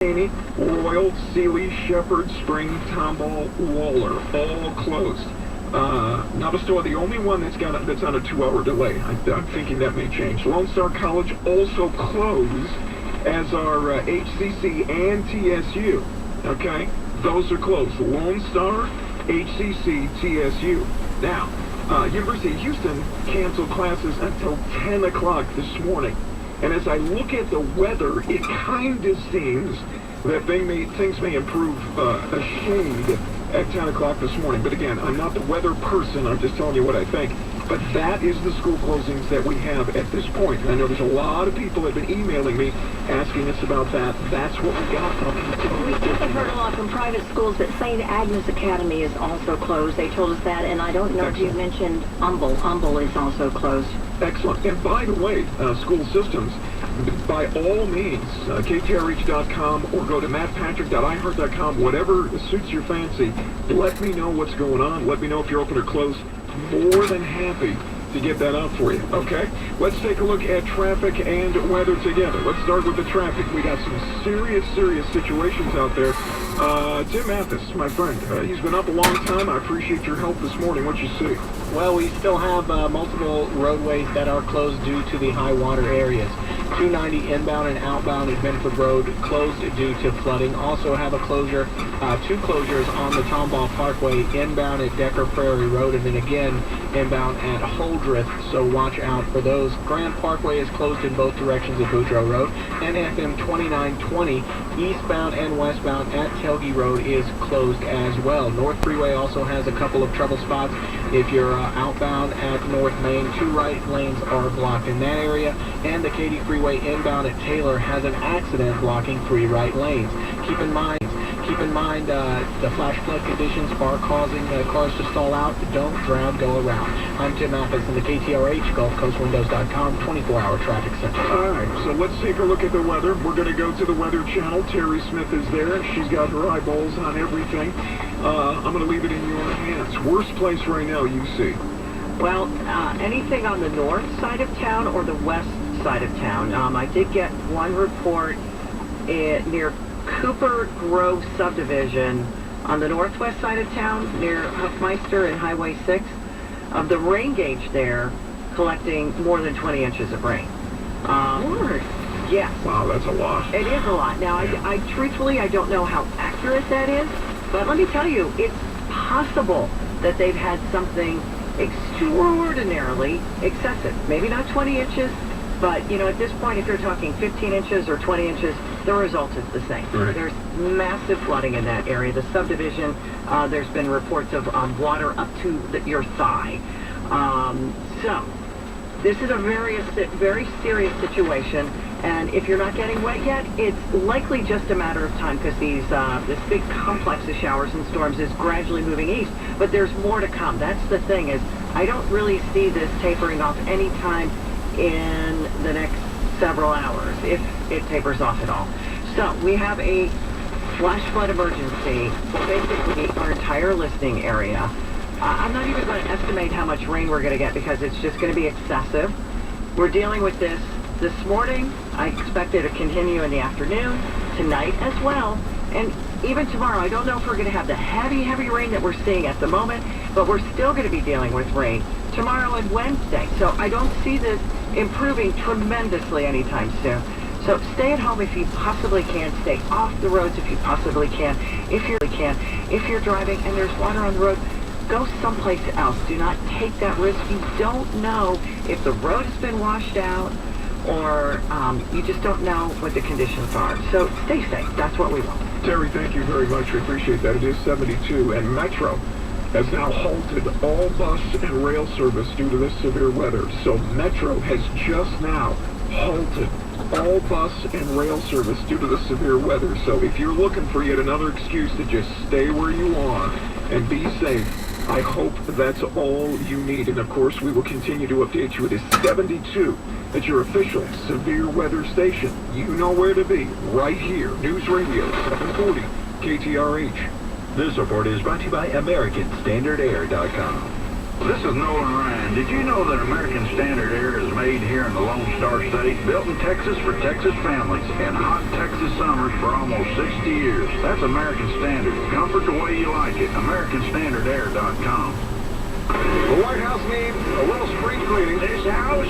Royal, Sealy, Shepherd, Spring, Tomball, Waller, all closed. Navastor, the only one that's on a 2-hour delay. I'm thinking that may change. Lone Star College also closed, as are HCC and TSU. Okay, those are closed. Lone Star, HCC, TSU. Now, University of Houston canceled classes until 10 o'clock this morning. And as I look at the weather, it kind of seems that things may improve a shade at 10 o'clock this morning. But again, I'm not the weather person. I'm just telling you what I think. But that is the school closings that we have at this point. I know there's a lot of people that have been emailing me asking us about that. That's what we got. I've heard a lot from private schools that St. Agnes Academy is also closed. They told us that, and I don't know if you mentioned Humble. Humble is also closed. Excellent. And by the way, school systems, by all means, ktrh.com or go to mattpatrick.iheart.com, whatever suits your fancy. Let me know what's going on. Let me know if you're open or closed. More than happy to get that out for you. Okay, let's take a look at traffic and weather together. Let's start with the traffic. We got some serious situations out there. Tim Mathis, my friend, he's been up a long time. I appreciate your help this morning. What you see? Well, we still have multiple roadways that are closed due to the high water areas. 290 inbound and outbound at Benford Road closed due to flooding. Also have a closure, 2 closures on the Tomball Parkway inbound at Decker Prairie Road, and then again inbound at Holdreth, so watch out for those. Grand Parkway is closed in both directions at Boudreaux Road, and FM 2920 eastbound and westbound at Telge Road is closed as well. North Freeway also has a couple of trouble spots. If you're outbound at North Main, 2 right lanes are blocked in that area, and the Katy Freeway inbound at Taylor has an accident blocking 3 right lanes. Keep in mind the flash flood conditions are causing cars to stall out. Don't drown, go around. I'm Tim Mathis in the KTRH, GulfCoastWindows.com, 24-hour traffic center. All right, so let's take a look at the weather. We're going to go to the Weather Channel. Terry Smith is there. She's got her eyeballs on everything. I'm going to leave it in your hands. Worst place right now, you see? Well, anything on the north side of town or the west side of town. I did get one report near Cooper Grove subdivision on the northwest side of town near Huffmeister and Highway 6 of the rain gauge there collecting more than 20 inches of rain. Yes. Wow, that's a lot. It is a lot. Now, I truthfully, I don't know how accurate that is, but let me tell you, it's possible that they've had something extraordinarily excessive. Maybe not 20 inches, but, you know, at this point, if you're talking 15 inches or 20 inches, the result is the same. Right. There's massive flooding in that area. The subdivision, there's been reports of water up to your thigh. So, this is a very serious situation. And if you're not getting wet yet, it's likely just a matter of time because this big complex of showers and storms is gradually moving east. But there's more to come. That's the thing, is I don't really see this tapering off anytime in the next several hours, if it tapers off at all. So we have a flash flood emergency, basically our entire listening area. I'm not even going to estimate how much rain we're going to get because it's just going to be excessive. We're dealing with this morning. I expect it to continue in the afternoon, tonight as well, and even tomorrow. I don't know if we're going to have the heavy rain that we're seeing at the moment, but we're still going to be dealing with rain tomorrow and Wednesday. So I don't see this improving tremendously anytime soon. So stay at home if you possibly can. Stay off the roads if you possibly can. If you're driving and there's water on the road, go someplace else. Do not take that risk. You don't know if the road has been washed out or you just don't know what the conditions are. So stay safe. That's what we want. Terry, thank you very much. We appreciate that. It is 72, and Metro has now halted all bus and rail service due to this severe weather. So Metro has just now halted all bus and rail service due to the severe weather. So if you're looking for yet another excuse to just stay where you are and be safe, I hope that's all you need. And of course, we will continue to update you. It is 72 at your official severe weather station. You know where to be, right here. News Radio 740 KTRH. This report is brought to you by AmericanStandardAir.com. This is Nolan Ryan. Did you know that American Standard Air is made here in the Lone Star State, built in Texas for Texas families, in hot Texas summers for almost 60 years? That's American Standard. Comfort the way you like it. AmericanStandardAir.com. The White House needs a little spring cleaning. This house,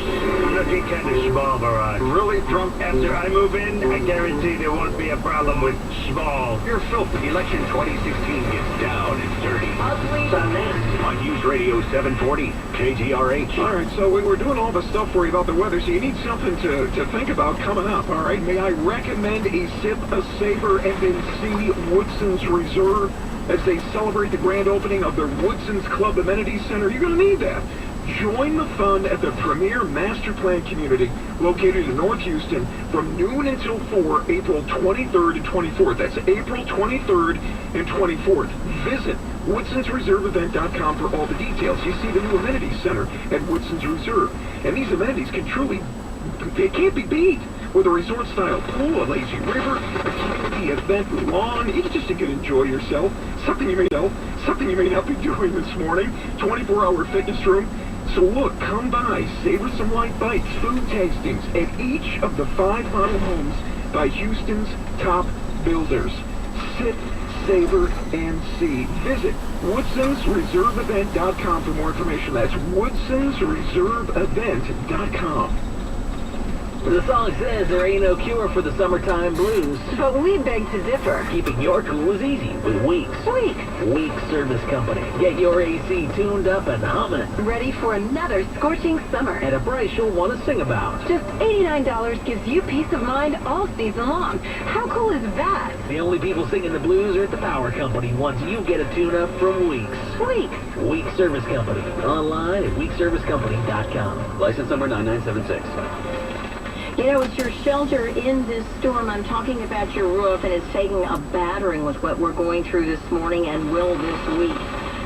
looking kind of small, all right. Really drunk. After I move in, I guarantee there won't be a problem with small. You're filthy. Election 2016 gets down and dirty. Ugly, nasty. On News Radio 740, KGRH. All right, so we're doing all the stuff for you about the weather, so you need something to think about coming up, all right? May I recommend a sip, a savor, and then see Woodson's Reserve as they celebrate the grand opening of their Woodson's Club Amenity Center. You're going to need that. Join the fun at the premier master plan community located in North Houston from noon until 4, April 23rd and 24th. That's April 23rd and 24th. Visit WoodsonsReserveEvent.com for all the details. You see the new amenity center at Woodson's Reserve. And these amenities can truly, they can't be beat. With a resort-style pool, a lazy river, a community event lawn, you just to enjoy yourself. Something you may not be doing this morning. 24-hour fitness room. So look, come by, savor some light bites, food tastings at each of the 5 model homes by Houston's top builders. Sit, savor, and see. Visit WoodsonsReserveEvent.com for more information. That's WoodsonsReserveEvent.com. The song says there ain't no cure for the summertime blues. But we beg to differ. Keeping your cool easy with Weeks. Weeks Service Company. Get your AC tuned up and humming. Ready for another scorching summer. At a price you'll want to sing about. Just $89 gives you peace of mind all season long. How cool is that? The only people singing the blues are at the power company once you get a tune-up from Weeks. Weeks Service Company. Online at weekservicecompany.com. License number 9976. You know, it's your shelter in this storm. I'm talking about your roof, and it's taking a battering with what we're going through this morning and will this week.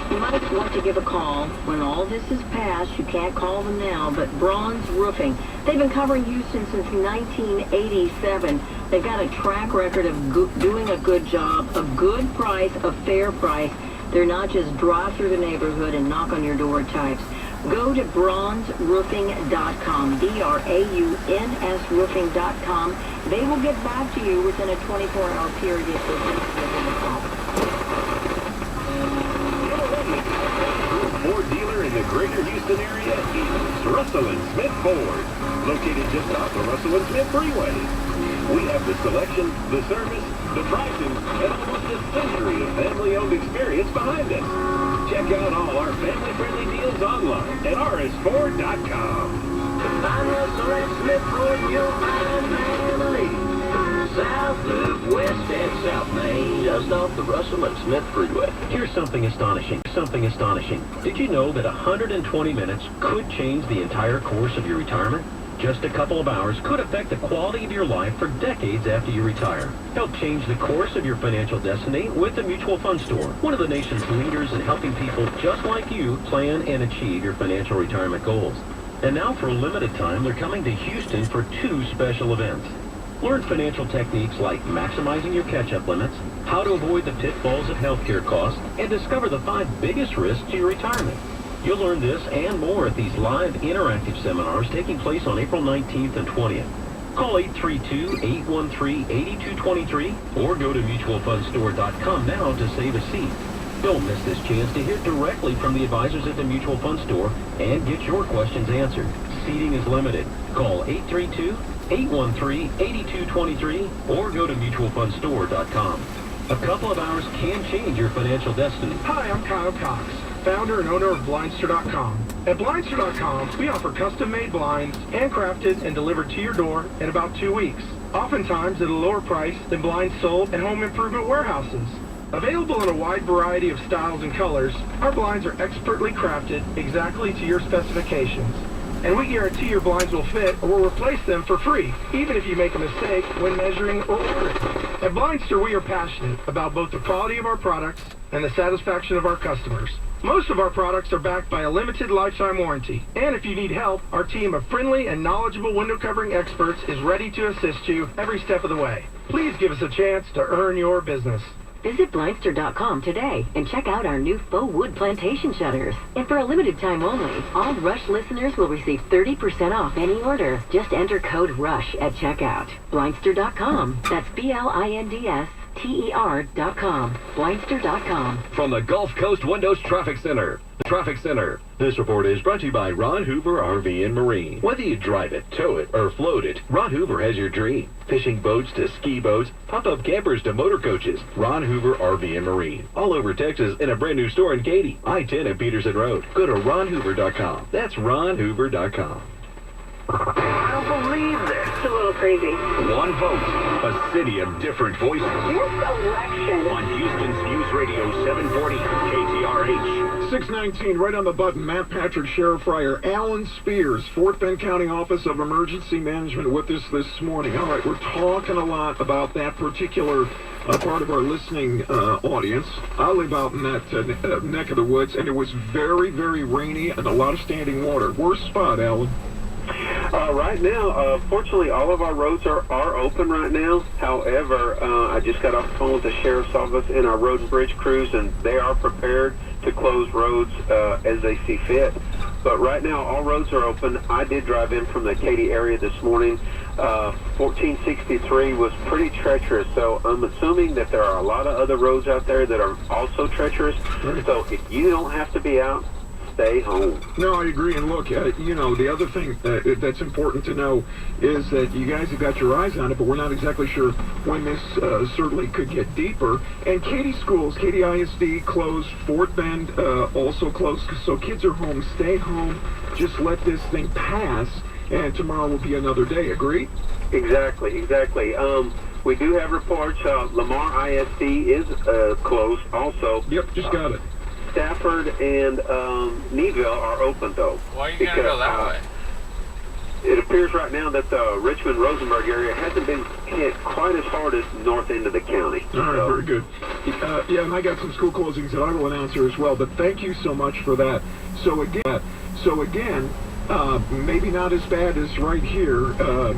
You might want to give a call when all this is past. You can't call them now, but Bronze Roofing. They've been covering Houston since 1987. They've got a track record of doing a good job, a good price, a fair price. They're not just drive through the neighborhood and knock on your door types. Go to bronzeroofing.com, BRAUNS roofing.com. They will get back to you within a 24-hour period if they're going to give a call. Ford dealer in the greater Houston area is Russell and Smith Ford, located just off the Russell and Smith Freeway. We have the selection, the service, the prices, and almost a century of family-owned experience behind us. Check out all our family-friendly deals online at rsford.com. Find Russell and Smith Ford, you'll find family. South Loop, West and South Main, just off the Russell and Smith Freeway. Here's something astonishing. Did you know that 120 minutes could change the entire course of your retirement? Just a couple of hours could affect the quality of your life for decades after you retire. Help change the course of your financial destiny with the Mutual Fund Store, one of the nation's leaders in helping people just like you plan and achieve your financial retirement goals. And now for a limited time, they're coming to Houston for 2 special events. Learn financial techniques like maximizing your catch-up limits, how to avoid the pitfalls of healthcare costs, and discover the 5 biggest risks to your retirement. You'll learn this and more at these live interactive seminars taking place on April 19th and 20th. Call 832-813-8223 or go to mutualfundstore.com now to save a seat. Don't miss this chance to hear directly from the advisors at the Mutual Fund Store and get your questions answered. Seating is limited. Call 832-813-8223 or go to mutualfundstore.com. A couple of hours can change your financial destiny. Hi, I'm Kyle Cox, founder and owner of Blindster.com. At Blindster.com, we offer custom-made blinds, handcrafted and delivered to your door in about 2 weeks. Oftentimes at a lower price than blinds sold at home improvement warehouses. Available in a wide variety of styles and colors, our blinds are expertly crafted exactly to your specifications. And we guarantee your blinds will fit or we'll replace them for free, even if you make a mistake when measuring or ordering. At Blindster, we are passionate about both the quality of our products and the satisfaction of our customers. Most of our products are backed by a limited lifetime warranty. And if you need help, our team of friendly and knowledgeable window covering experts is ready to assist you every step of the way. Please give us a chance to earn your business. Visit Blindster.com today and check out our new faux wood plantation shutters. And for a limited time only, all Rush listeners will receive 30% off any order. Just enter code RUSH at checkout. Blindster.com. That's BLINDSTER.com. Blindster.com. From the Gulf Coast Windows Traffic Center. This report is brought to you by Ron Hoover RV and Marine. Whether you drive it, tow it, or float it, Ron Hoover has your dream. Fishing boats to ski boats, pop-up campers to motor coaches. Ron Hoover RV and Marine. All over Texas in a brand new store in Katy. I-10 and Peterson Road. Go to ronhoover.com. That's ronhoover.com. I don't believe this. It's a little crazy. One vote, a city of different voices. This election. On Houston's News Radio 740 KTRH. 619, right on the button. Matt Patrick, Sheriff Fryer. Alan Spears, Fort Bend County Office of Emergency Management, with us this morning. All right, we're talking a lot about that particular part of our listening audience. I live out in that neck of the woods, and it was very, very rainy and a lot of standing water. Worst spot, Alan? Right now, fortunately, all of our roads are open right now. However, I just got off the phone with the Sheriff's Office and our road and bridge crews, and they are prepared to close roads as they see fit. But right now, all roads are open. I did drive in from the Katy area this morning. 1463 was pretty treacherous, so I'm assuming that there are a lot of other roads out there that are also treacherous. So if you don't have to be out, stay home. No, I agree. And look, you know, the other thing that's important to know is that you guys have got your eyes on it, but we're not exactly sure when this certainly could get deeper. And Katy schools, Katy ISD closed, Fort Bend also closed, so kids are home. Stay home. Just let this thing pass, and tomorrow will be another day. Agree? Exactly. We do have reports. Lamar ISD is closed also. Yep, just got it. Stafford and Neville are open, though. Why are you going to go that way? It appears right now that the Richmond-Rosenberg area hasn't been hit quite as hard as the north end of the county. All right, very good. Yeah, and I got some school closings that I will announce here as well, but thank you so much for that. So again, maybe not as bad as right here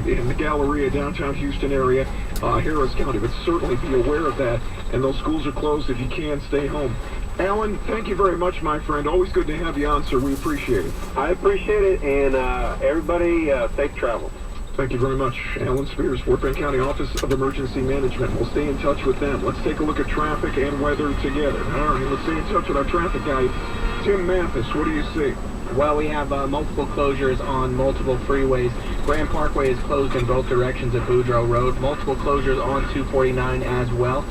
in the Galleria, downtown Houston area, Harris County, but certainly be aware of that. And those schools are closed. If you can, stay home. Alan, thank you very much, my friend. Always good to have you on, sir. We appreciate it. I appreciate it, and everybody, safe travel. Thank you very much. Alan Spears, Fort Bend County Office of Emergency Management. We'll stay in touch with them. Let's take a look at traffic and weather together. All right, let's stay in touch with our traffic guy, Tim Mathis. What do you see? Well, we have multiple closures on multiple freeways. Grand Parkway is closed in both directions at Boudreaux Road. Multiple closures on 249 as well.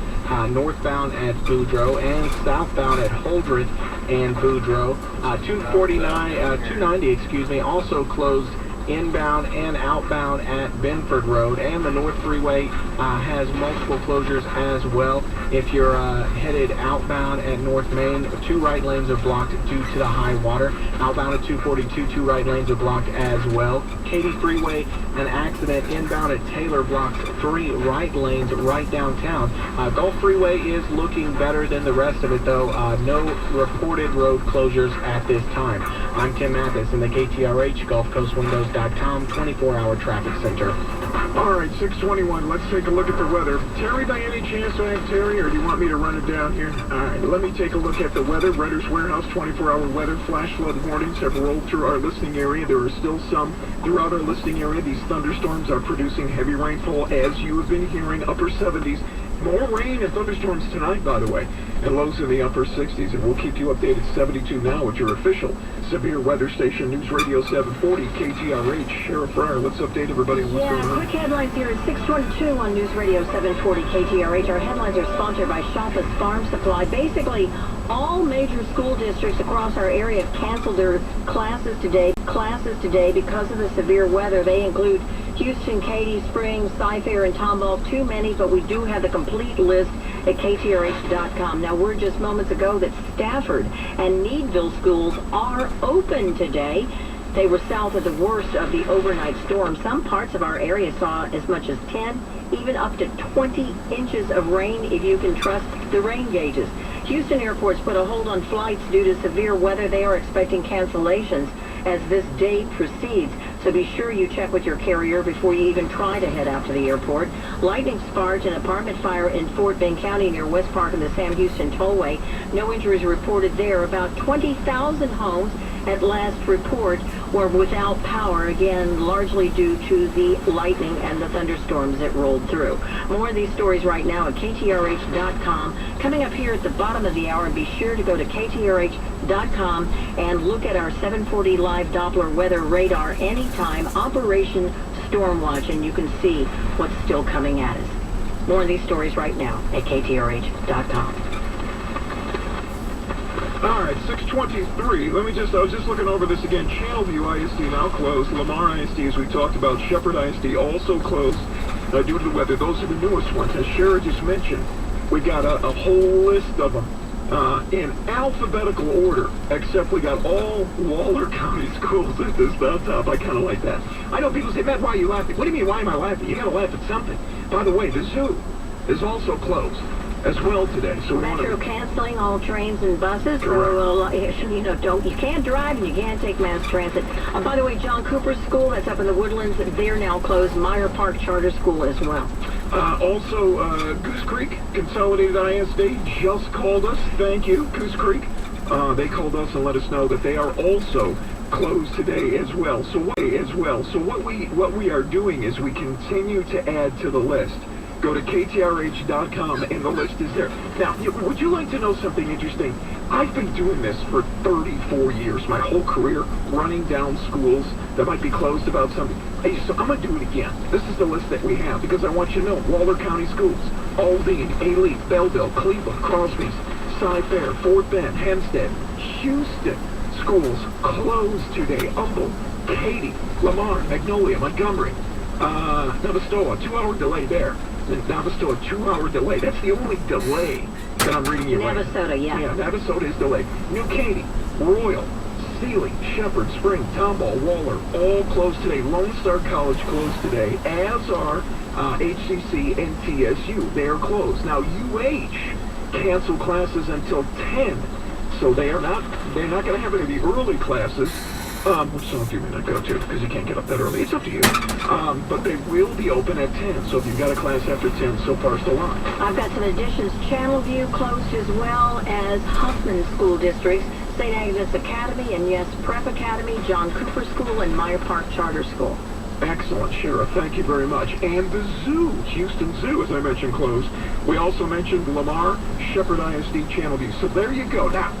Northbound at Boudreaux and southbound at Holdred and Boudreaux. 290, also closed inbound and outbound at Benford Road, and the North Freeway has multiple closures as well. If you're headed outbound at North Main, 2 right lanes are blocked due to the high water. Outbound at 242, 2 right lanes are blocked as well. Katy Freeway, an accident inbound at Taylor blocks 3 right lanes right downtown. Gulf Freeway is looking better than the rest of it, though. No reported road closures at this time. I'm Tim Mathis in the KTRH GulfCoastWindows.com 24-hour traffic center. All right, 621. Let's take a look at the weather. Terry, by any chance, do I have Terry, or do you want me to run it down here? All right, let me take a look at the weather. Renter's Warehouse 24-hour weather. Flash flood warnings have rolled through our listening area. There are still some throughout our listening area. These thunderstorms are producing heavy rainfall, as you have been hearing, upper 70s. More rain and thunderstorms tonight, by the way, and lows in the upper 60s. And we'll keep you updated 72 now at your official severe weather station, News Radio 740 KTRH. Sheriff Fryer, let's update everybody on what's going on. Quick headlines here at 622 on News Radio 740 KTRH. Our headlines are sponsored by Shoppa's Farm Supply. Basically, all major school districts across our area have canceled their classes today because of the severe weather. They include Houston, Katy, Springs, Cy-Fair, and Tomball. Too many, but we do have the complete list at KTRH.com. Now, word just moments ago that Stafford and Needville schools are open today. They were south of the worst of the overnight storm. Some parts of our area saw as much as 10, even up to 20 inches of rain, if you can trust the rain gauges. Houston airports put a hold on flights due to severe weather. They are expecting cancellations as this day proceeds. so be sure you check with your carrier before you even try to head out to the airport. Lightning sparked an apartment fire in Fort Bend County near West Park and the Sam Houston Tollway. No injuries reported there. About 20,000 homes at last report were without power, again largely due to the lightning and the thunderstorms that rolled through. More of these stories right now at KTRH.com. Coming up here at the bottom of the hour, be sure to go to KTRH.com and look at our 740 live Doppler weather radar anytime, Operation Stormwatch, and you can see what's still coming at us. More of these stories right now at KTRH.com. All right, 6:23. I was just looking over this again. Channelview ISD now closed. Lamar ISD, as we talked about. Shepherd ISD also closed due to the weather. Those are the newest ones. As Shara just mentioned, we got a whole list of them in alphabetical order, except we got all Waller County schools at this top. I kind of like that. I know people say, Matt, why are you laughing? What do you mean, why am I laughing? You got to laugh at something. By the way, the zoo is also closed as well today. So Metro canceling all trains and buses. Correct. So, you can't drive and you can't take mass transit. By the way, John Cooper's school, that's up in the Woodlands, they're now closed. Meyer Park Charter School as well. Also, Goose Creek Consolidated ISD just called us. Thank you, Goose Creek. They called us and let us know that they are also closed today as well. So what we are doing is we continue to add to the list. Go to KTRH.com and the list is there. Now, would you like to know something interesting? I've been doing this for 34 years, my whole career, running down schools that might be closed about something. So I'm going to do it again. This is the list that we have because I want you to know Waller County Schools, Aldine, Ely, Belleville, Cleveland, Crosby's, Cy-Fair, Fort Bend, Hempstead, Houston schools closed today. Humboldt, Katy, Lamar, Magnolia, Montgomery, Navastoa, 2-hour delay there. Navastoa, 2-hour delay. That's the only delay that I'm reading you right. Navasota, yeah. Yeah, Navasota is delayed. New Caney, Royal, Sealy, Shepherd, Spring, Tomball, Waller, all closed today. Lone Star College closed today, as are HCC and TSU. They are closed. Now, UH canceled classes until 10, so they're not going to have any of the early classes. Which some of you may not go to because you can't get up that early. It's up to you. But they will be open at 10. So if you've got a class after 10, so far still on. I've got some additions. Channelview closed as well as Huffman School Districts, St. Agnes Academy, and yes, Prep Academy, John Cooper School, and Meyer Park Charter School. Excellent, Sheriff. Thank you very much. And the zoo, Houston Zoo, as I mentioned, closed. We also mentioned Lamar, Shepherd ISD, Channelview. So there you go. Now,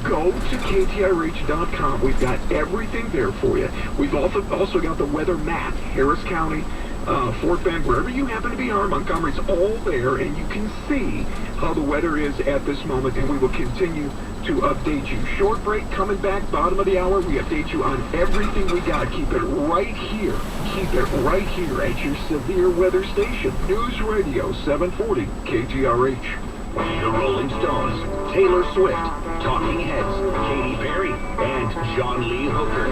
go to KTRH.com. We've got everything there for you. We've also got the weather map. Harris County, Fort Bend, wherever you happen to be are, Montgomery's all there, and you can see how the weather is at this moment, and we will continue to update you. Short break coming back, bottom of the hour. We update you on everything we got. Keep it right here. Keep it right here at your severe weather station. News Radio 740 KTRH. The Rolling Stones, Taylor Swift, Talking Heads, Katy Perry, and John Lee Hooker.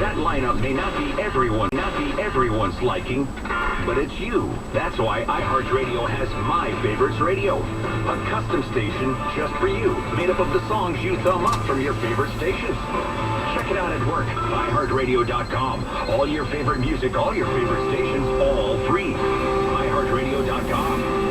That lineup may not be everyone's liking, but it's you. That's why iHeartRadio has My Favorites Radio, a custom station just for you, made up of the songs you thumb up from your favorite stations. Check it out at work, iHeartRadio.com. All your favorite music, all your favorite stations, all free. iHeartRadio.com.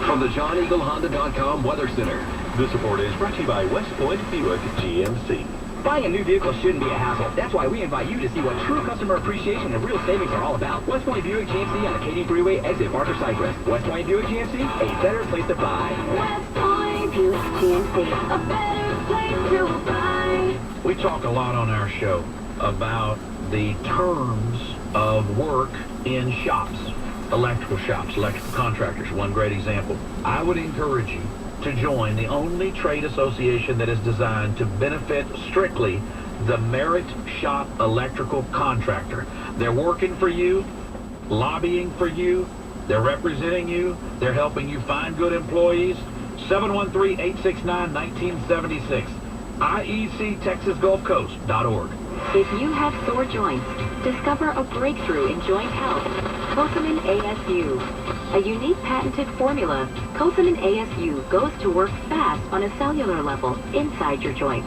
From the JohnEagleHonda.com Weather Center. This report is brought to you by West Point Buick GMC. Buying a new vehicle shouldn't be a hassle. That's why we invite you to see what true customer appreciation and real savings are all about. West Point Buick GMC on the Katy Freeway, exit Barker Cypress. West Point Buick GMC, a better place to buy. West Point Buick GMC, a better place to buy. We talk a lot on our show about the terms of work in shops, electrical shops, electrical contractors. One great example. I would encourage you to join the only trade association that is designed to benefit strictly the Merit Shop Electrical Contractor. They're working for you, lobbying for you, they're representing you, they're helping you find good employees. 713-869-1976, IECTexasGulfCoast.org. If you have sore joints, discover a breakthrough in joint health. Cosamin ASU. A unique patented formula, Cosamin ASU goes to work fast on a cellular level inside your joint.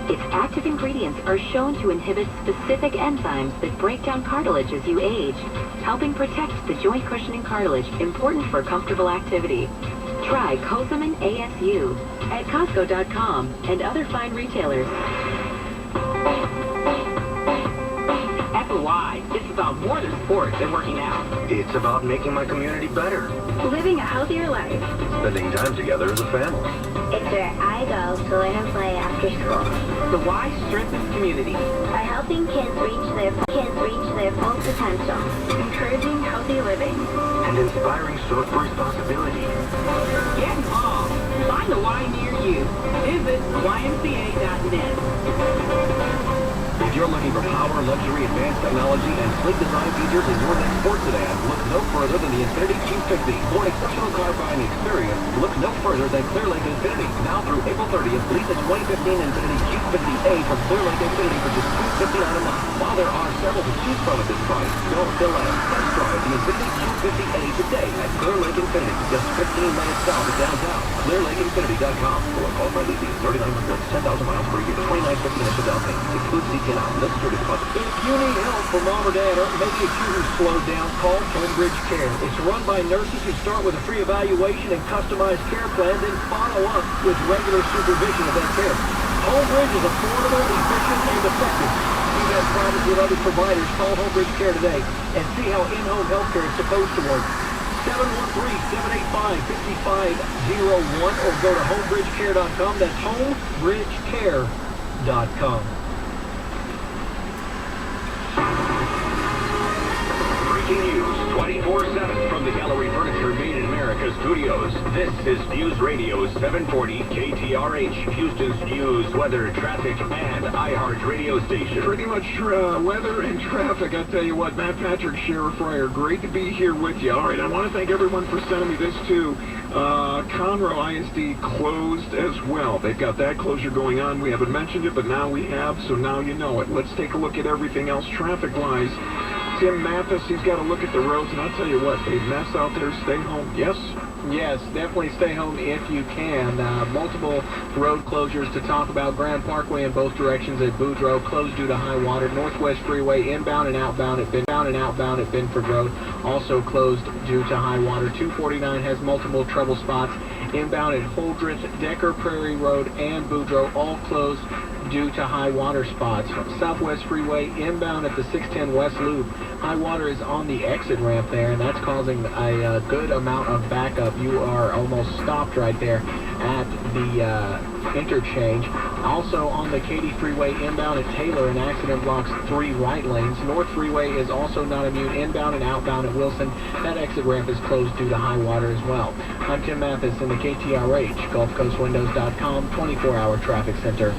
Its active ingredients are shown to inhibit specific enzymes that break down cartilage as you age, helping protect the joint cushioning cartilage important for comfortable activity. Try Cozamin ASU at Costco.com and other fine retailers. FOI, it's about more than sports and working out. It's about making my community better. Living a healthier life. Spending time together as a family. It's where I go to learn and play after school. The Y strengthens community. By helping kids reach their full potential. Encouraging healthy living. And inspiring social responsibility. Get involved. Find the Y near you. Visit ymca.net. If you're looking for power, luxury, advanced technology, and sleek design features in your next sports sedan, look no further than the Infiniti Q50. For an exceptional car buying experience, look no further than Clear Lake Infiniti. Now through April 30th, lease a 2015 Infiniti Q50A from Clear Lake Infiniti for just $259 a month. While there are several to choose from at this price, don't delay. Test drive the Infiniti Q50A today at Clear Lake Infiniti, just 15 minutes south of downtown. ClearLakeInfiniti.com. For qualified leasing, 39 months, 10,000 miles per year, 29.50 initial down payment. Excludes CPN. If you need help for mom or dad, or maybe if you've slowed down, call Homebridge Care. It's run by nurses who start with a free evaluation and customized care plan, then follow up with regular supervision of that care. Homebridge is affordable, efficient, and effective. If you've had problems with other providers, call Homebridge Care today and see how in-home health care is supposed to work. 713-785-5501 or go to homebridgecare.com. That's homebridgecare.com. Breaking news 24/7 from the Gallery Furniture Made in America studios. This is News Radio 740 KTRH, Houston's news, weather, traffic, and iHeart radio station. Pretty much weather and traffic. I tell you what, Matt Patrick, Sheriff Fryer, great to be here with you. All right, I want to thank everyone for sending me this too. Conroe ISD closed as well. They've got that closure going on. We haven't mentioned it, but now we have, so now you know it. Let's take a look at everything else traffic-wise. Tim Mathis, he's got to look at the roads, and I'll tell you what, a mess out there. Stay home. Yes? Yes, definitely stay home if you can. Multiple road closures to talk about. Grand Parkway in both directions at Boudreaux closed due to high water. Northwest Freeway inbound and outbound at Binford Road also closed due to high water. 249 has multiple trouble spots. Inbound at Holdridge, Decker Prairie Road, and Boudreaux all closed due to high water spots. Southwest Freeway inbound at the 610 West Loop. High water is on the exit ramp there, and that's causing a good amount of backup. You are almost stopped right there at the interchange. Also on the Katy Freeway inbound at Taylor, an accident blocks 3 right lanes. North Freeway is also not immune inbound and outbound at Wilson. That exit ramp is closed due to high water as well. I'm Tim Mathis in the KTRH, GulfCoastWindows.com 24-hour traffic center.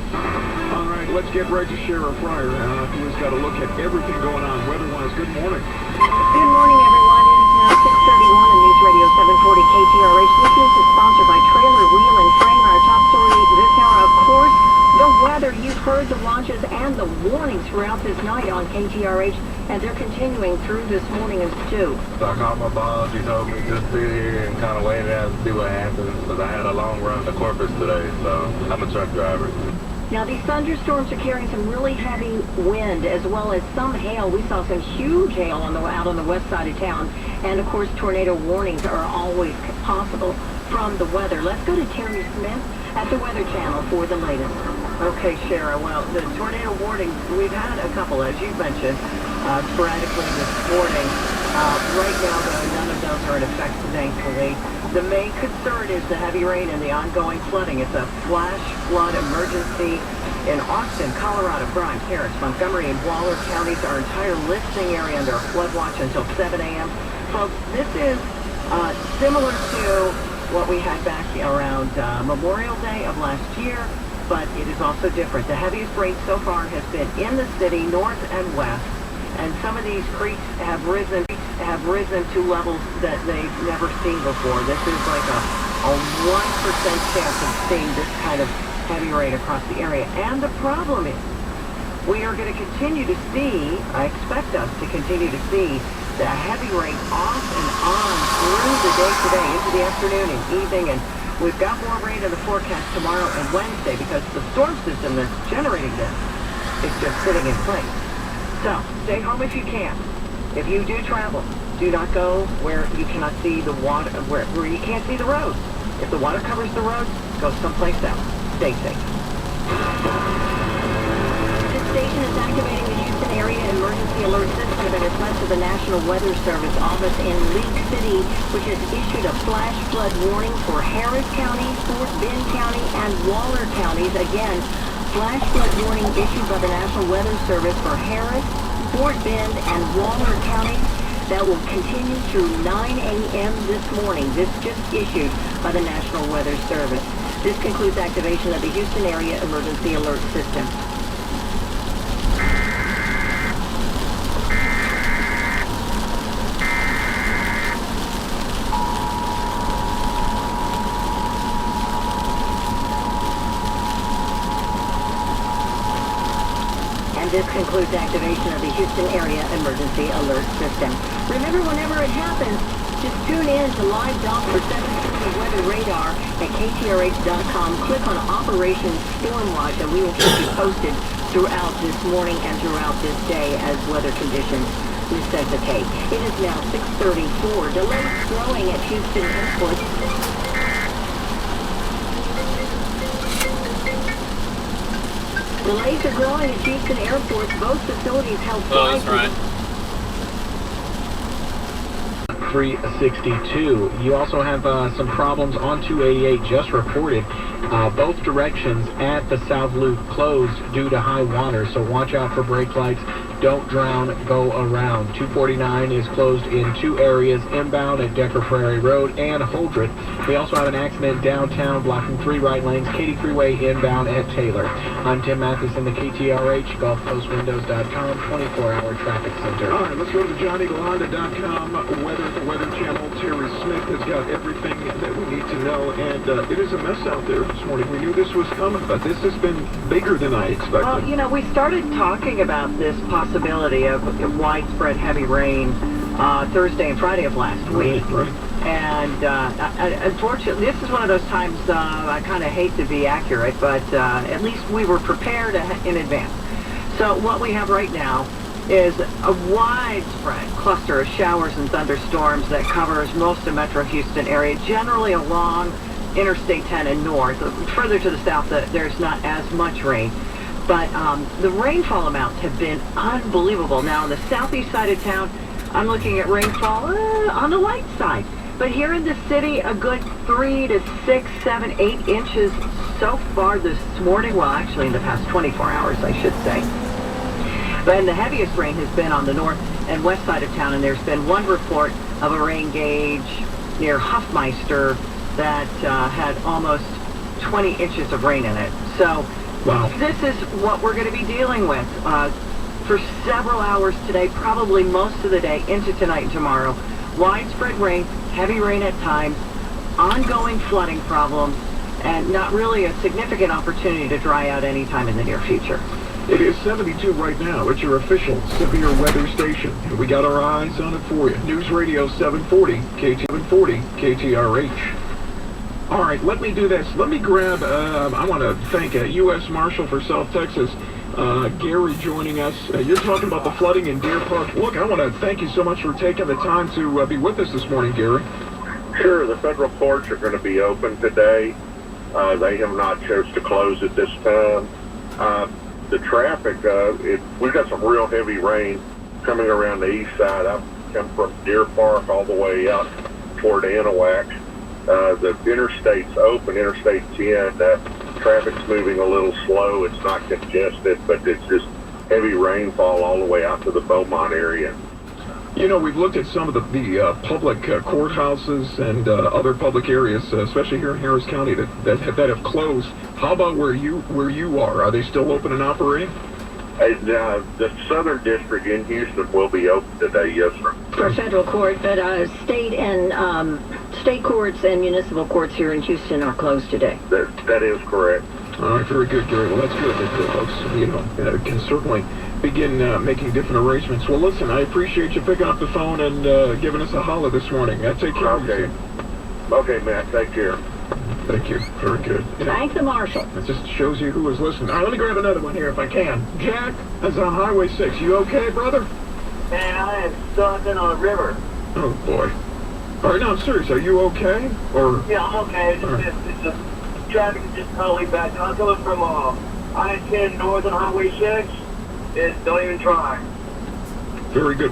All right, let's get right to Sheriff Fryer, who has got to look at everything going on weather-wise. Good morning. Good morning, everyone. It is now 6:31 on News Radio 740 KTRH. This news is sponsored by Trailer Wheel and Frame. Our top story this hour, of course, the weather. You've heard the watches and the warnings throughout this night on KTRH, and they're continuing through this morning as too. So I called my boss. He told me just sit here and kind of wait it out and see what happens, because I had a long run to Corpus today, so I'm a truck driver. Now, these thunderstorms are carrying some really heavy wind as well as some hail. We saw some huge hail out on the west side of town. And, of course, tornado warnings are always possible from the weather. Let's go to Terry Smith at the Weather Channel for the latest. Okay, Shara. Well, the tornado warnings, we've had a couple, as you mentioned, sporadically this morning. Right now, though, none of those are in effect, thankfully. The main concern is the heavy rain and the ongoing flooding. It's a flash flood emergency in Austin, Colorado, Grimes, Harris, Montgomery, and Waller counties. Our entire listening area under a flood watch until 7 a.m. Folks, this is similar to what we had back around Memorial Day of last year, but it is also different. The heaviest rain so far has been in the city, north and west, and some of these creeks have risen to levels that they've never seen before. This is like a 1% chance of seeing this kind of heavy rain across the area. And the problem is, we are going to continue to see, I expect us to continue to see, the heavy rain off and on through the day today, into the afternoon and evening, and We've got more rain in the forecast tomorrow and Wednesday because the storm system that's generating this is just sitting in place. So, stay home if you can. If you do travel, do not go where you cannot see the water, where you can't see the road. If the water covers the road, go someplace else. Stay safe. This station is activating the Houston Area Emergency Alert System at a request of the National Weather Service office in Leake City, which has issued a flash flood warning for Harris County, Fort Bend County, and Waller counties. Again, flash flood warning issued by the National Weather Service for Harris, Fort Bend, and Waller counties. That will continue through 9 a.m. this morning. This just issued by the National Weather Service. This concludes activation of the Houston Area Emergency Alert System. And this concludes activation of the Houston Area Emergency Alert System. Remember, whenever it happens, just tune in to Live Doc for 7 Seconds of Weather Radar at KTRH.com. Click on Operation Storm Watch, and we will keep you posted throughout this morning and throughout this day as weather conditions necessitate. It is now 6:34. Delays growing at Houston Airport. Delays are growing at Houston Airport. Both facilities held flights. That's right. 362. You also have some problems on 288 just reported. Both directions at the South Loop closed due to high water, so watch out for brake lights. Don't drown, go around. 249 is closed in 2 areas, inbound at Decker Prairie Road and Holdred. We also have an accident downtown blocking 3 right lanes, Katy Freeway inbound at Taylor. I'm Tim Mathis in the KTRH, GulfCoastWindows.com, 24-hour traffic center. All right, let's go to the JohnNeagleHonda.com weather channel. Terry Smith has got everything that we need to know, and it is a mess out there this morning. We knew this was coming, but this has been bigger than I expected. Well, you know, we started talking about this possibility of widespread heavy rain Thursday and Friday of last week. Right. And unfortunately, this is one of those times I kind of hate to be accurate, but at least we were prepared in advance. So what we have right now is a widespread cluster of showers and thunderstorms that covers most of Metro Houston area, generally along Interstate 10 and north. Further to the south, there's not as much rain. But the rainfall amounts have been unbelievable. Now, on the southeast side of town, I'm looking at rainfall on the light side. But here in the city, a good 3 to 6, 7, 8 inches so far this morning. Well, actually, in the past 24 hours, I should say. And the heaviest rain has been on the north and west side of town, and there's been one report of a rain gauge near Huffmeister that had almost 20 inches of rain in it. So wow. This is what we're going to be dealing with for several hours today, probably most of the day into tonight and tomorrow. Widespread rain, heavy rain at times, ongoing flooding problems, and not really a significant opportunity to dry out anytime in the near future. It is 72 right now. It's your official severe weather station. We got our eyes on it for you. News Radio 740, KTRH. All right, let me do this. Let me grab, I want to thank U.S. Marshal for South Texas, Gary, joining us. You're talking about the flooding in Deer Park. Look, I want to thank you so much for taking the time to be with us this morning, Gary. Sure, the federal courts are going to be open today. They have not chosen to close at this time. The traffic, we've got some real heavy rain coming around the east side. I've come from Deer Park all the way out toward Anahuac. The interstate's open, Interstate 10. Traffic's moving a little slow. It's not congested, but it's just heavy rainfall all the way out to the Beaumont area. You know, we've looked at some of the public courthouses and other public areas, especially here in Harris County, that have closed. How about where you are? Are they still open and operating? The Southern District in Houston will be open today, yes, sir. For federal court, but state courts and municipal courts here in Houston are closed today. That is correct. All right, very good, Gary. Well, that's good that folks, can certainly begin making different arrangements. Well, listen, I appreciate you picking up the phone and giving us a holler this morning. Take care. Okay. Okay, Matt. Take care. Thank you. Very good. Thank the marshal. That just shows you who was listening. All right, let me grab another one here if I can. Jack, that's on Highway 6. You okay, brother? Man, I am stuck in a river. Oh, boy. All right, no, I'm serious. Are you okay? Or Yeah, I'm okay. It's just traffic is just totally backed. I'm coming from I-10 north on Highway 6. Don't even try. very good.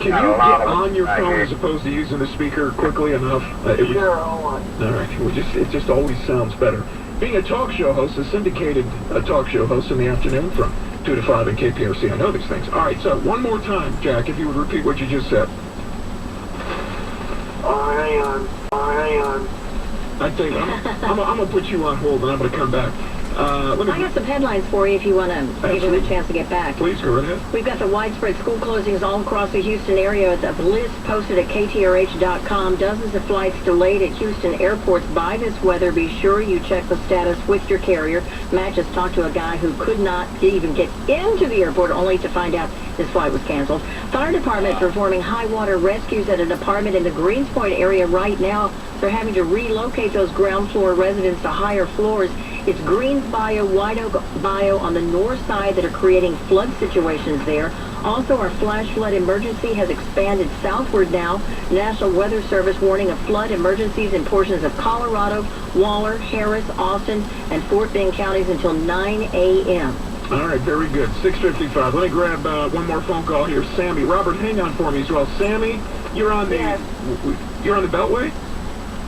Can you get on your phone as opposed to using the speaker quickly enough? Sure, hold on. All right. It just always sounds better. Being a talk show host, a syndicated talk show host in the afternoon from 2 to 5 in KPRC, I know these things. All right, so one more time, Jack, if you would repeat what you just said. Hang on. I tell you, I'm going to put you on hold, and I'm going to come back. I got some headlines for you if you want to give him a chance to get back. Please, go ahead. We've got the widespread school closings all across the Houston area. The list posted at KTRH.com. Dozens of flights delayed at Houston airports by this weather. Be sure you check the status with your carrier. Matt just talked to a guy who could not even get into the airport only to find out his flight was canceled. Fire department performing high water rescues at an apartment in the Greenspoint area right now. They're having to relocate those ground floor residents to higher floors. It's Greens Bayou, White Oak Bayou on the north side that are creating flood situations there. Also, our flash flood emergency has expanded southward now. National Weather Service warning of flood emergencies in portions of Colorado, Waller, Harris, Austin, and Fort Bend counties until 9 a.m. All right, very good. 6:55. Let me grab one more phone call here. Sammy. Robert, hang on for me as well. Sammy, you're on the Beltway?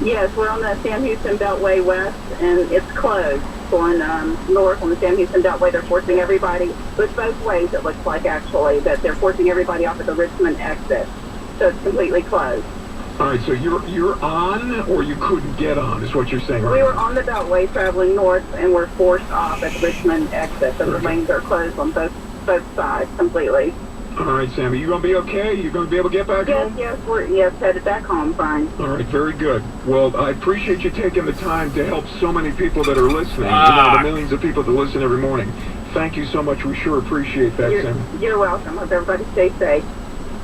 Yes, we're on the Sam Houston Beltway West, and it's closed. Going north on the Sam Houston Beltway, they're forcing everybody, it's both ways it looks like actually, that they're forcing everybody off at the Richmond exit. So it's completely closed. All right, so you're on, or you couldn't get on, is what you're saying, right? We were on the Beltway traveling north, and we're forced off at the Richmond exit. So the lanes are closed on both sides completely. All right, Sammy, you gonna be okay? You gonna be able to get back home? Yes, we're headed back home fine. All right, very good. Well, I appreciate you taking the time to help so many people that are listening. You know, the millions of people that listen every morning. Thank you so much. We sure appreciate that, Sammy. You're welcome. Hope everybody stays safe.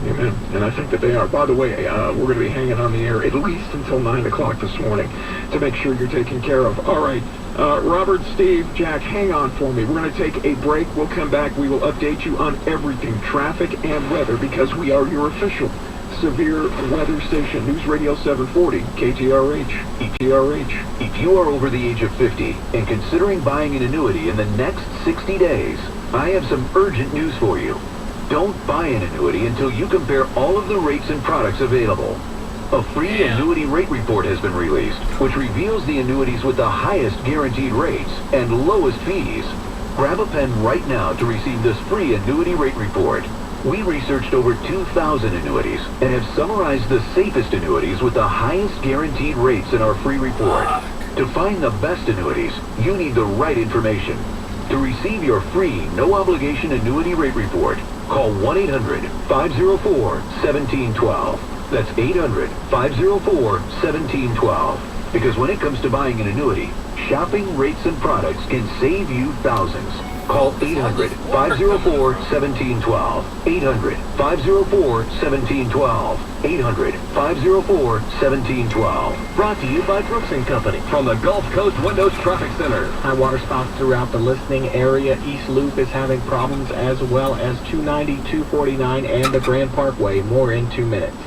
Amen. And I think that they are. By the way, we're going to be hanging on the air at least until 9 o'clock this morning to make sure you're taken care of. All right. Robert, Steve, Jack, hang on for me. We're going to take a break. We'll come back. We will update you on everything, traffic and weather, because we are your official severe weather station. News Radio 740, KTRH, ETRH. If you are over the age of 50 and considering buying an annuity in the next 60 days, I have some urgent news for you. Don't buy an annuity until you compare all of the rates and products available. A free annuity rate report has been released, which reveals the annuities with the highest guaranteed rates and lowest fees. Grab a pen right now to receive this free annuity rate report. We researched over 2,000 annuities and have summarized the safest annuities with the highest guaranteed rates in our free report. To find the best annuities, you need the right information. To receive your free, no-obligation annuity rate report, call 1-800-504-1712. That's 800-504-1712. Because when it comes to buying an annuity, shopping rates and products can save you thousands. Call 800-504-1712. 800-504-1712. 800-504-1712. Brought to you by Brooks & Company from the Gulf Coast Windows Traffic Center. High water spots throughout the listening area. East Loop is having problems, as well as 290, 249, and the Grand Parkway. More in 2 minutes.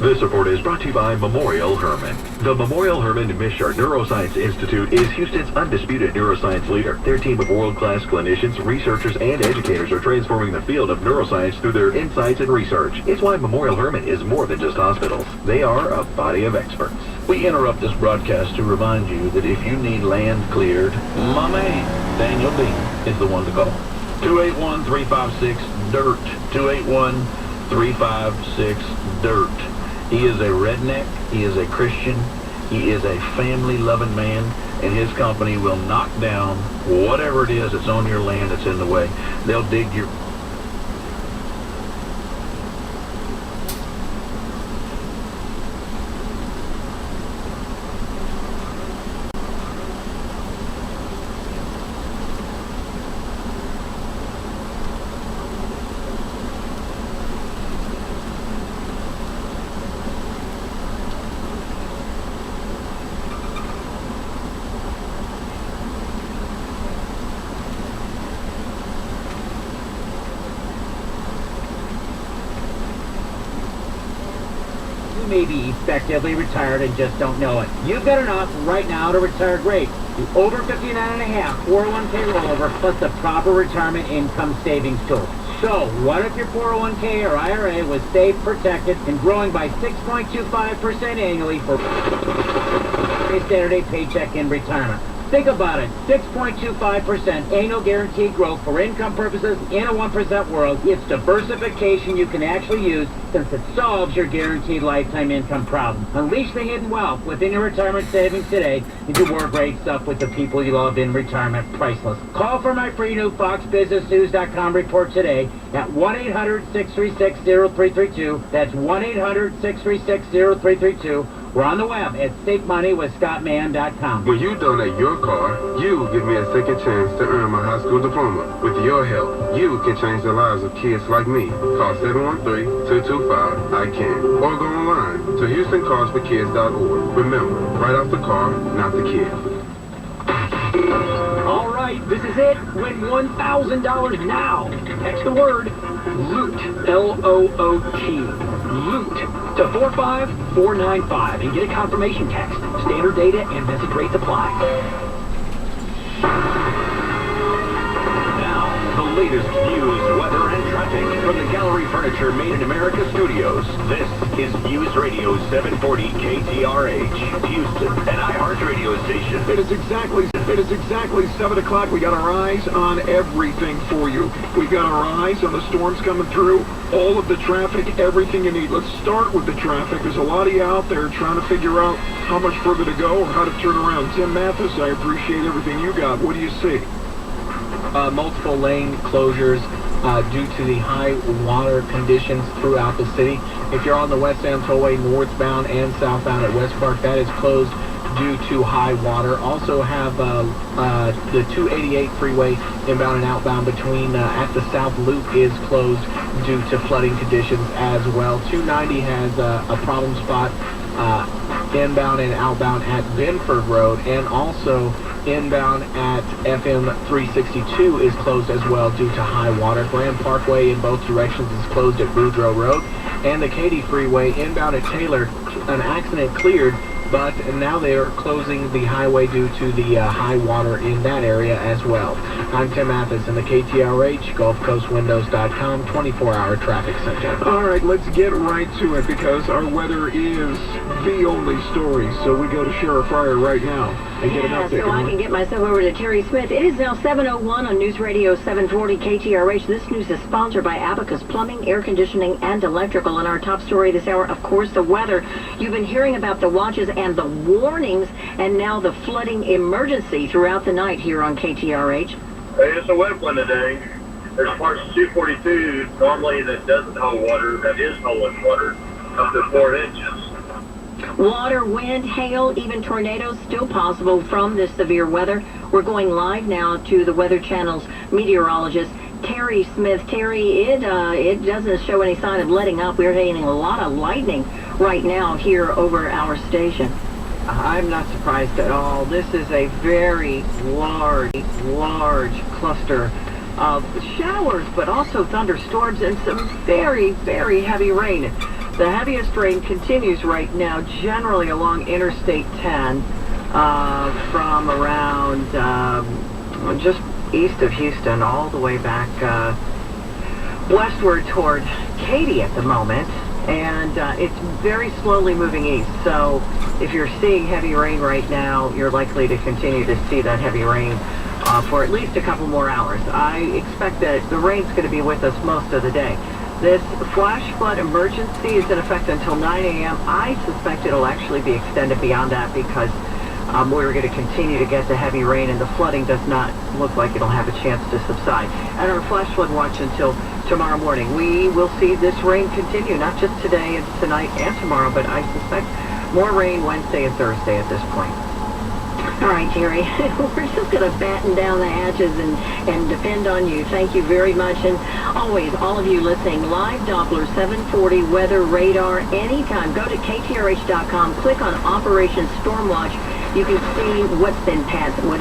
This report is brought to you by Memorial Hermann. The Memorial Hermann Mishar Neuroscience Institute is Houston's undisputed neuroscience leader. Their team of world-class clinicians, researchers, and educators are transforming the field of neuroscience through their insights and research. It's why Memorial Hermann is more than just hospitals. They are a body of experts. We interrupt this broadcast to remind you that if you need land cleared, my man, Daniel Dean, is the one to call. 281-356-DIRT. 281-356-DIRT. He is a redneck, he is a Christian, he is a family-loving man, and his company will knock down whatever it is that's on your land that's in the way. They'll dig your... may be effectively retired and just don't know it. You've got enough right now to retire great. The over 59.5 401k rollover plus the proper retirement income savings tool. So, what if your 401k or IRA was safe, protected, and growing by 6.25% annually for a Saturday paycheck in retirement? Think about it. 6.25% annual guaranteed growth for income purposes in a 1% world. It's diversification you can actually use since it solves your guaranteed lifetime income problem. Unleash the hidden wealth within your retirement savings today and do more great stuff with the people you love in retirement. Priceless. Call for my free new FoxBusinessNews.com report today at 1-800-636-0332. That's 1-800-636-0332. We're on the web at SaveMoneyWithScottMann.com. When you donate your car, you give me a second chance to earn my high school diploma. With your help, you can change the lives of kids like me. Call 713-225-I-CAN or go online to HoustonCarsForKids.org. Remember, right off the car, not the kid. All right, this is it. Win $1,000 now. Text the word LOOT, L-O-O-T, LOOT, to 45495 and get a confirmation text. Standard data and visit rates apply. Now, the latest news, weather, and traffic from the Gallery Furniture Made in America studios. This is News Radio 740 KTRH, Houston, an iHeart radio station. It is exactly 7 o'clock. We got our eyes on everything for you. We got our eyes on the storms coming through, all of the traffic, everything you need. Let's start with the traffic. There's a lot of you out there trying to figure out how much further to go or how to turn around. Tim Mathis, I appreciate everything you got. What do you see? Multiple lane closures due to the high water conditions throughout the city. If you're on the West End Tollway northbound and southbound at West Park, that is closed due to high water. Also have the 288 freeway inbound and outbound between at the South Loop is closed due to flooding conditions as well. 290 has a problem spot inbound and outbound at Benford Road, and also inbound at FM 362 is closed as well due to high water. Grand Parkway in both directions is closed at Boudreaux Road, and the Katy Freeway inbound at Taylor, an accident cleared, but now they are closing the highway due to the high water in that area as well. I'm Tim Mathis in the KTRH, GulfCoastWindows.com, 24-hour traffic center. All right, let's get right to it because our weather is the only story. So we go to Sheriff Fryer right now and get an update. So I can get myself over to Terry Smith. It is now 7:01 on News Radio 740 KTRH. This news is sponsored by Abacus Plumbing, Air Conditioning, and Electrical. And our top story this hour, of course, the weather. You've been hearing about the watches and the warnings, and now the flooding emergency throughout the night here on KTRH. Hey, it's a wet one today. There's parts of 242 normally that doesn't hold water, that is holding water up to 4 inches. Water, wind, hail, even tornadoes still possible from this severe weather. We're going live now to the Weather Channel's meteorologist, Terry Smith. Terry, it doesn't show any sign of letting up. We're getting a lot of lightning right now here over our station. I'm not surprised at all. This is a very large cluster of showers, but also thunderstorms and some very, very heavy rain. The heaviest rain continues right now, generally along Interstate 10, from around just east of Houston, all the way back westward toward Katy at the moment. And it's very slowly moving east. So if you're seeing heavy rain right now, you're likely to continue to see that heavy rain for at least a couple more hours. I expect that the rain's going to be with us most of the day. This flash flood emergency is in effect until 9 a.m. I suspect it'll actually be extended beyond that because we're going to continue to get the heavy rain, and the flooding does not look like it'll have a chance to subside. And our flash flood watch until tomorrow morning. We will see this rain continue, not just today and tonight and tomorrow, but I suspect more rain Wednesday and Thursday at this point. All right, Terry, we're just going to batten down the hatches and depend on you. Thank you very much. And always, all of you listening, live Doppler 740 weather radar anytime. Go to KTRH.com, click on Operation Stormwatch, You can see what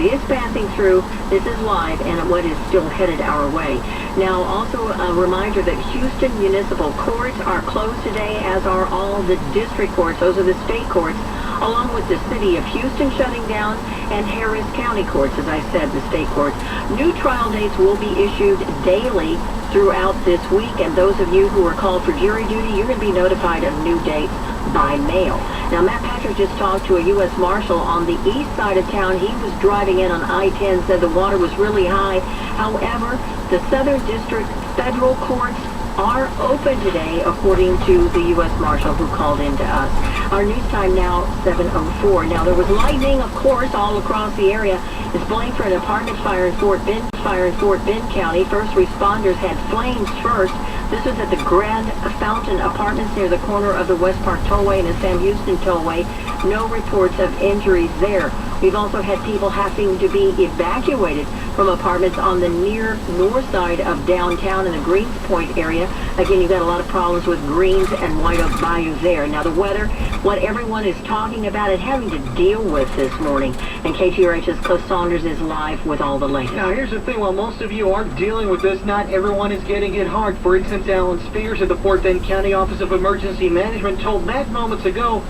is passing through. This is live, and what is still headed our way. Now, also a reminder that Houston Municipal courts are closed today, as are all the district courts. Those are the state courts, along with the city of Houston shutting down, and Harris County courts, as I said, the state courts. New trial dates will be issued daily throughout this week, and those of you who are called for jury duty, you're going to be notified of new dates by mail. Now, Matt Patrick just talked to a U.S. Marshal on the east side of town. He was driving in on I-10, said the water was really high. However, the Southern District federal courts are open today, according to the U.S. Marshal who called in to us. Our news time now, 7:04. Now, there was lightning, of course, all across the area. It's blamed for an apartment fire in Fort Bend County. First responders had flames first. This was at the Grand Fountain Apartments near the corner of the West Park Tollway and the Sam Houston Tollway. No reports of injuries there. We've also had people having to be evacuated from apartments on the near north side of downtown in the Greens Point area. Again, you've got a lot of problems with Greens and White Oak Bayou there. Now, the weather, what everyone is talking about and having to deal with this morning. And KTRH's Cliff Saunders is live with all the latest. Now, here's the thing. While most of you aren't dealing with this, not everyone is getting it hard. For instance, Alan Spears at the Fort Bend County Office of Emergency Management told Matt moments ago,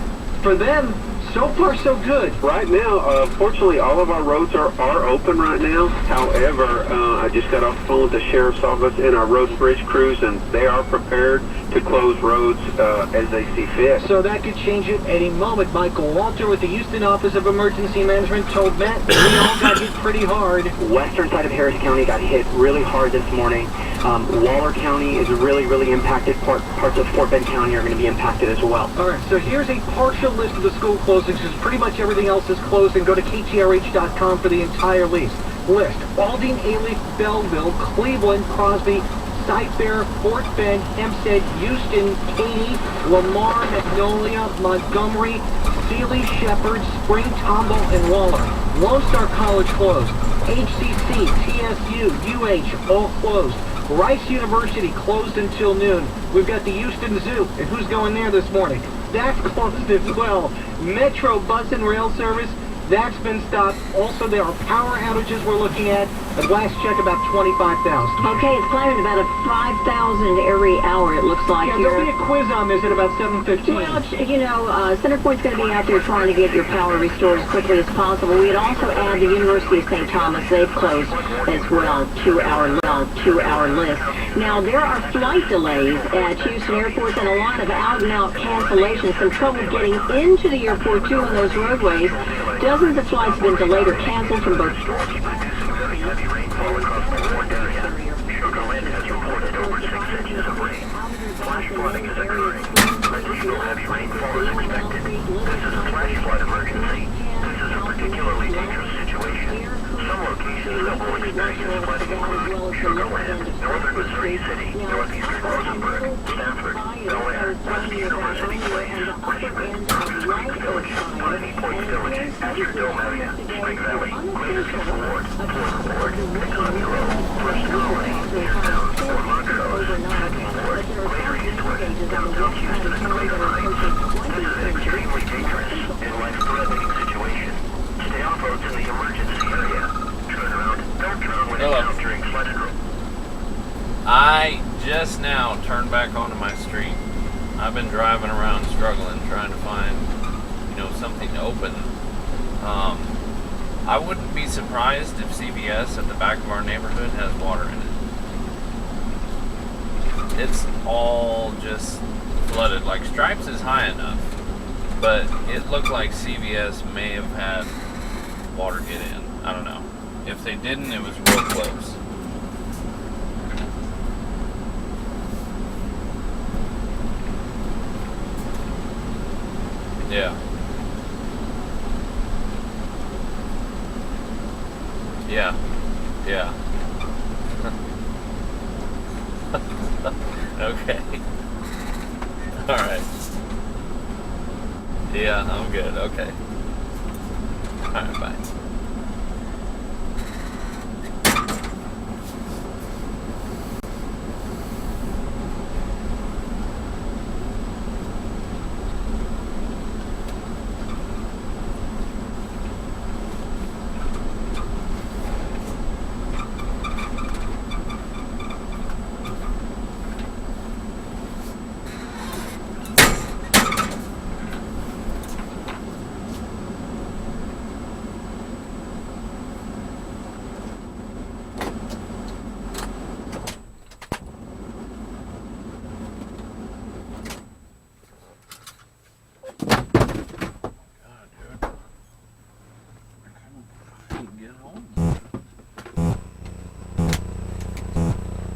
for them, so far so good. Right now, fortunately, all of our roads are open right now. However, I just got off the phone with the Sheriff's Office and our road and bridge crews, and they are prepared to close roads as they see fit. So that could change at any moment. Michael Walter with the Houston Office of Emergency Management told Matt we all got hit pretty hard. Western side of Harris County got hit really hard this morning. Waller County is really impacted. Parts of Fort Bend County are going to be impacted as well. All right, so here's a partial list of the school closings, because pretty much everything else is closed, and go to KTRH.com for the entire list. Aldine, Alief, Belleville, Cleveland, Crosby, Site Fair, Fort Bend, Hempstead, Houston, Katy, Lamar, Magnolia, Montgomery, Sealy, Shepherd, Spring, Tomball, and Waller. Lone Star College closed. HCC, TSU, UH, all closed. Rice University closed until noon. We've got the Houston Zoo, and who's going there this morning? That's closed as well. Metro Bus and Rail Service, that's been stopped. Also, there are power outages we're looking at. At last check, about 25,000. Okay, it's climbing about a 5,000 every hour, it looks like. Yeah, there'll be a quiz on this at about 7:15. Well, you know, Centerpoint's going to be out there trying to get your power restored as quickly as possible. We'd also add the University of St. Thomas. They've closed as well to our list. Now, there are flight delays at Houston Airport and a lot of out-and-out cancellations. Some trouble getting into the airport, too, on those roadways. Dozens of flights have been delayed or canceled from both... Heavy rainfall across the Fort area. Sugar Land has reported over 6 inches of rain. Flash flooding is occurring. Additional heavy rainfall is expected. This is a flash flood emergency. This is a particularly dangerous situation. Some locations that will experience flooding include Sugar Land, northern Missouri City, northeastern Rosenberg, Sanford, Bel Air, West University Place, West Spring Village, Piney Point Village, Astrodome area, Spring Valley, Municipal Ward, Ward, Kentucky Grove, First Colony, Newtown, Fort Montrose, Kentucky Ward, Greater Eastwood, downtown Houston, and Grapevine. This is an extremely dangerous and life-threatening situation. Stay off roads in the emergency area. Turn around. Don't turn when encountering flooded roads. I just now turned back onto my street. I've been driving around struggling, trying to find, something open. I wouldn't be surprised if CVS at the back of our neighborhood has water in it. It's all just flooded. Like, Stripes is high enough, but it looked like CVS may have had water get in. I don't know. If they didn't, it was real close. Yeah. Yeah. Yeah. Okay. Alright. Yeah, I'm good. Okay. Alright, bye.